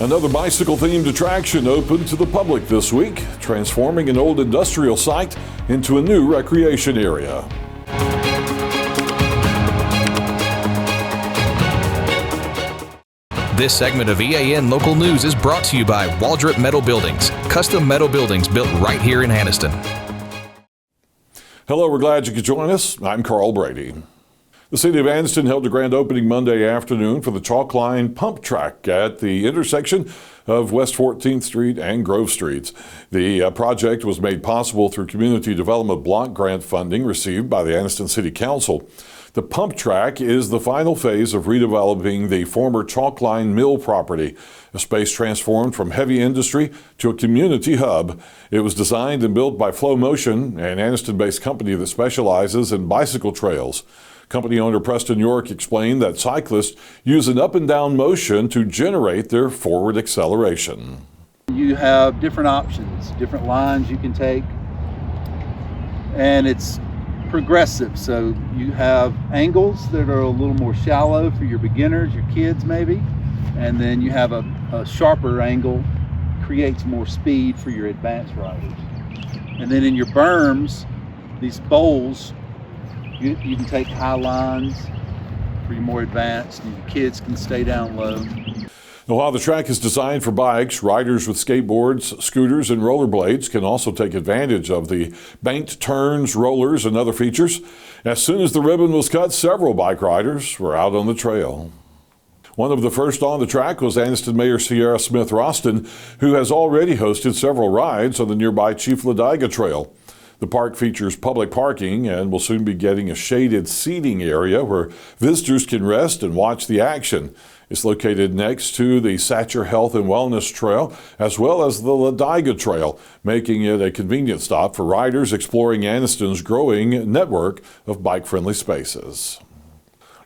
Another bicycle-themed attraction opened to the public this week, transforming an old industrial site into a new recreation area. This segment of EAN Local News is brought to you by Waldrop Metal Buildings, custom metal buildings built right here in Anniston. Hello, we're glad you could join us. I'm Carl Brady. The city of Anniston held a grand opening Monday afternoon for the chalk line pump track at the intersection of West 14th Street and Grove Streets. The project was made possible through Community Development Block Grant funding received by the Anniston City Council. The pump track is the final phase of redeveloping the former chalk line mill property, a space transformed from heavy industry to a community hub. It was designed and built by Flow Motion, an Anniston-based company that specializes in bicycle trails. Company owner Preston York explained that cyclists use an up and down motion to generate their forward acceleration. You have different options, different lines you can take, and it's progressive. So you have angles that are a little more shallow for your beginners, your kids maybe, and then you have a sharper angle, creates more speed for your advanced riders. And then in your berms, these bowls, you can take high lines for your more advanced, and your kids can stay down low. Now, while the track is designed for bikes, riders with skateboards, scooters, and rollerblades can also take advantage of the banked turns, rollers, and other features. As soon as the ribbon was cut, several bike riders were out on the trail. One of the first on the track was Anniston Mayor Sierra Smith Roston, who has already hosted several rides on the nearby Chief Ladiga Trail. The park features public parking and will soon be getting a shaded seating area where visitors can rest and watch the action. It's located next to the Satcher Health and Wellness Trail, as well as the Ladiga Trail, making it a convenient stop for riders exploring Anniston's growing network of bike-friendly spaces.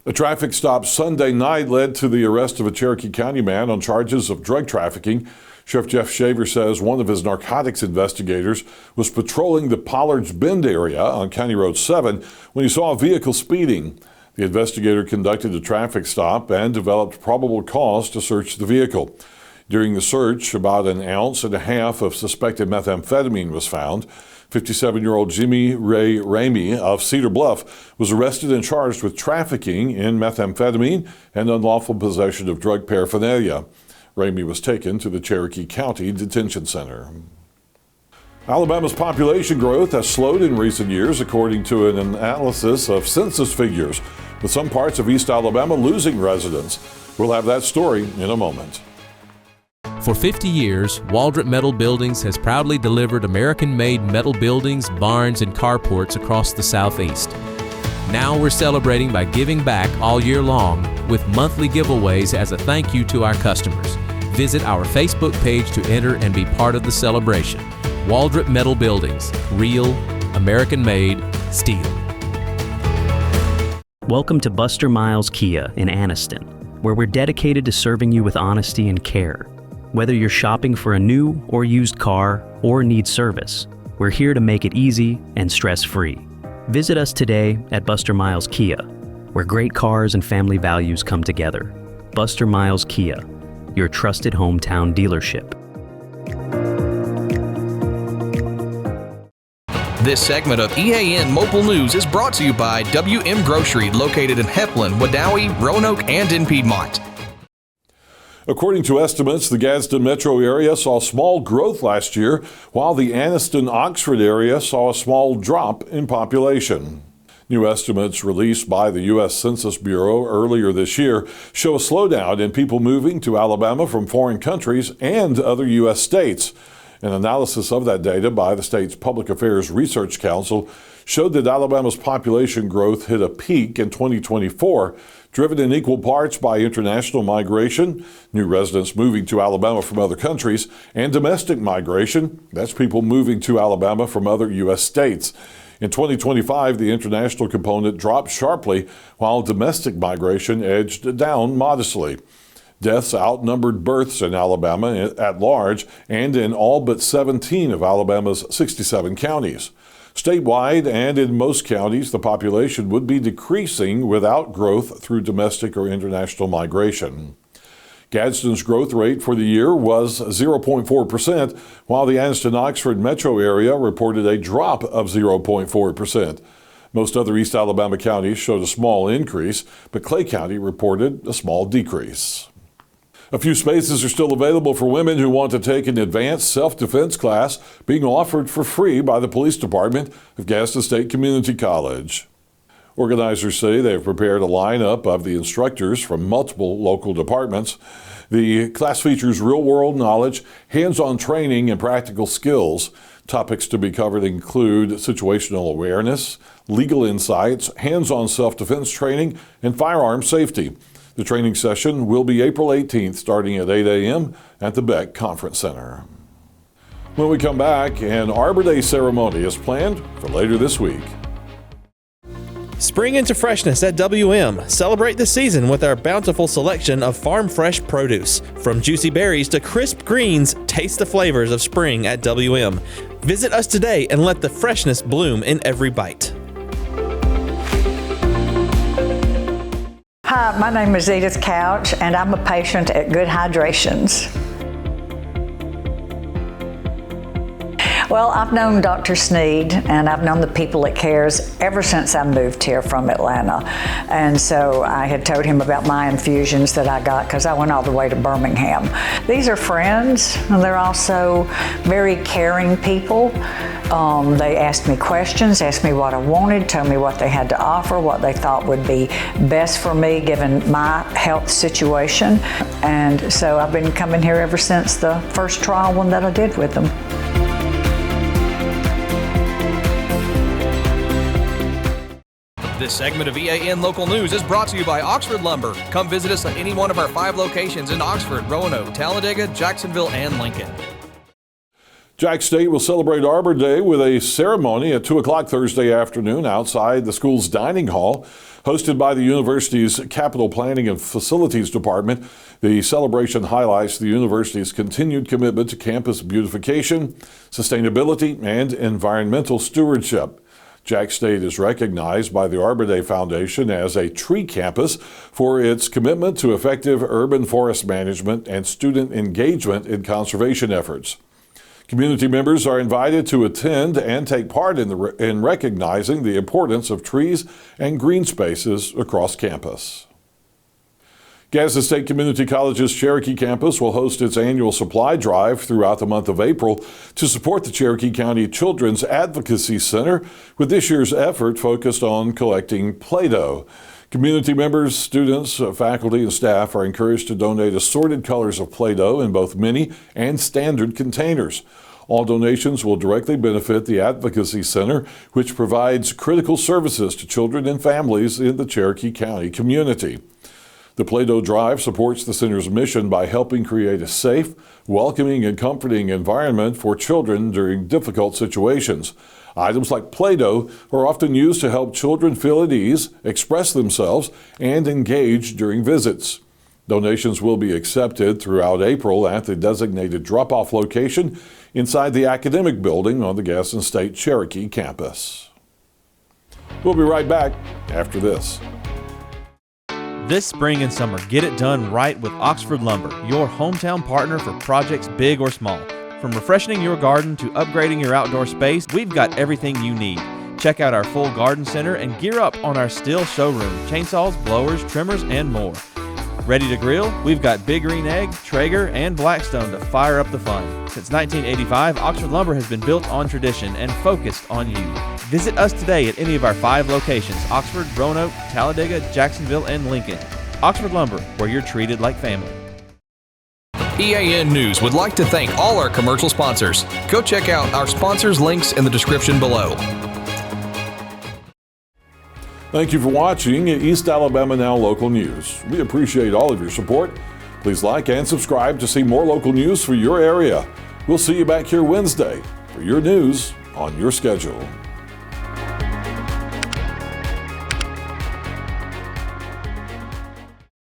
A traffic stop Sunday night led to the arrest of a Cherokee County man on charges of drug trafficking. Sheriff Jeff Shaver says one of his narcotics investigators was patrolling the Pollard's Bend area on County Road 7 when he saw a vehicle speeding. The investigator conducted a traffic stop and developed probable cause to search the vehicle. During the search, about 1.5 ounces of suspected methamphetamine was found. 57-year-old Jimmy Ray Ramey of Cedar Bluff was arrested and charged with trafficking in methamphetamine and unlawful possession of drug paraphernalia. Ramey was taken to the Cherokee County Detention Center. Alabama's population growth has slowed in recent years, according to an analysis of census figures, with some parts of East Alabama losing residents. We'll have that story in a moment. For 50 years, Waldrop Metal Buildings has proudly delivered American-made metal buildings, barns, and carports across the Southeast. Now we're celebrating by giving back all year long with monthly giveaways as a thank you to our customers. Visit our Facebook page to enter and be part of the celebration. Waldrop Metal Buildings, real, American-made steel. Welcome to Buster Miles Kia in Anniston, where we're dedicated to serving you with honesty and care. Whether you're shopping for a new or used car or need service, we're here to make it easy and stress-free. Visit us today at Buster Miles Kia, where great cars and family values come together. Buster Miles Kia, your trusted hometown dealership. This segment of EAN Local News is brought to you by WM Grocery, located in Heflin, Wadowee, Roanoke, and in Piedmont. According to estimates, the Gadsden metro area saw small growth last year, while the Anniston-Oxford area saw a small drop in population. New estimates released by the U.S. Census Bureau earlier this year show a slowdown in people moving to Alabama from foreign countries and other U.S. states. An analysis of that data by the state's Public Affairs Research Council showed that Alabama's population growth hit a peak in 2024, driven in equal parts by international migration, new residents moving to Alabama from other countries, and domestic migration. That's people moving to Alabama from other U.S. states. In 2025, the international component dropped sharply, while domestic migration edged down modestly. Deaths outnumbered births in Alabama at large and in all but 17 of Alabama's 67 counties. Statewide and in most counties, the population would be decreasing without growth through domestic or international migration. Gadsden's growth rate for the year was 0.4%, while the Anniston-Oxford metro area reported a drop of 0.4%. Most other East Alabama counties showed a small increase, but Clay County reported a small decrease. A few spaces are still available for women who want to take an advanced self-defense class being offered for free by the Police Department of Gadsden State Community College. Organizers say they have prepared a lineup of the instructors from multiple local departments. The class features real-world knowledge, hands-on training, and practical skills. Topics to be covered include situational awareness, legal insights, hands-on self-defense training, and firearm safety. The training session will be April 18th, starting at 8 a.m. at the Beck Conference Center. When we come back, an Arbor Day ceremony is planned for later this week. Spring into freshness at WM. Celebrate the season with our bountiful selection of farm fresh produce. From juicy berries to crisp greens, taste the flavors of spring at WM. Visit us today and let the freshness bloom in every bite. Hi, my name is Edith Couch, and I'm a patient at Good Hydrations. Well, I've known Dr. Sneed and I've known the people at CARES ever since I moved here from Atlanta. And so I had told him about my infusions that I got because I went all the way to Birmingham. These are friends, and they're also very caring people. They asked me questions, asked me what I wanted, told me what they had to offer, what they thought would be best for me given my health situation. And so I've been coming here ever since the first trial one that I did with them. This segment of EAN Local News is brought to you by Oxford Lumber. Come visit us at any one of our 5 locations in Oxford, Roanoke, Talladega, Jacksonville, and Lincoln. Jack State will celebrate Arbor Day with a ceremony at 2 o'clock Thursday afternoon outside the school's dining hall. Hosted by the university's Capital Planning and Facilities Department, the celebration highlights the university's continued commitment to campus beautification, sustainability, and environmental stewardship. Jack State is recognized by the Arbor Day Foundation as a tree campus for its commitment to effective urban forest management and student engagement in conservation efforts. Community members are invited to attend and take part in recognizing the importance of trees and green spaces across campus. Gadsden State Community College's Cherokee campus will host its annual supply drive throughout the month of April to support the Cherokee County Children's Advocacy Center, with this year's effort focused on collecting Play-Doh. Community members, students, faculty, and staff are encouraged to donate assorted colors of Play-Doh in both mini and standard containers. All donations will directly benefit the Advocacy Center, which provides critical services to children and families in the Cherokee County community. The Play-Doh Drive supports the center's mission by helping create a safe, welcoming, and comforting environment for children during difficult situations. Items like Play-Doh are often used to help children feel at ease, express themselves, and engage during visits. Donations will be accepted throughout April at the designated drop-off location inside the academic building on the Gadsden State Cherokee campus. We'll be right back after this. This spring and summer, get it done right with Oxford Lumber, your hometown partner for projects big or small. From refreshing your garden to upgrading your outdoor space, we've got everything you need. Check out our full garden center and gear up on our Stihl showroom, chainsaws, blowers, trimmers, and more. Ready to grill? We've got Big Green Egg, Traeger, and Blackstone to fire up the fun. Since 1985, Oxford Lumber has been built on tradition and focused on you. Visit us today at any of our 5 locations: Oxford, Roanoke, Talladega, Jacksonville, and Lincoln. Oxford Lumber, where you're treated like family. EAN News would like to thank all our commercial sponsors. Go check out our sponsors' links in the description below. Thank you for watching East Alabama Now Local News. We appreciate all of your support. Please like and subscribe to see more local news for your area. We'll see you back here Wednesday for your news on your schedule.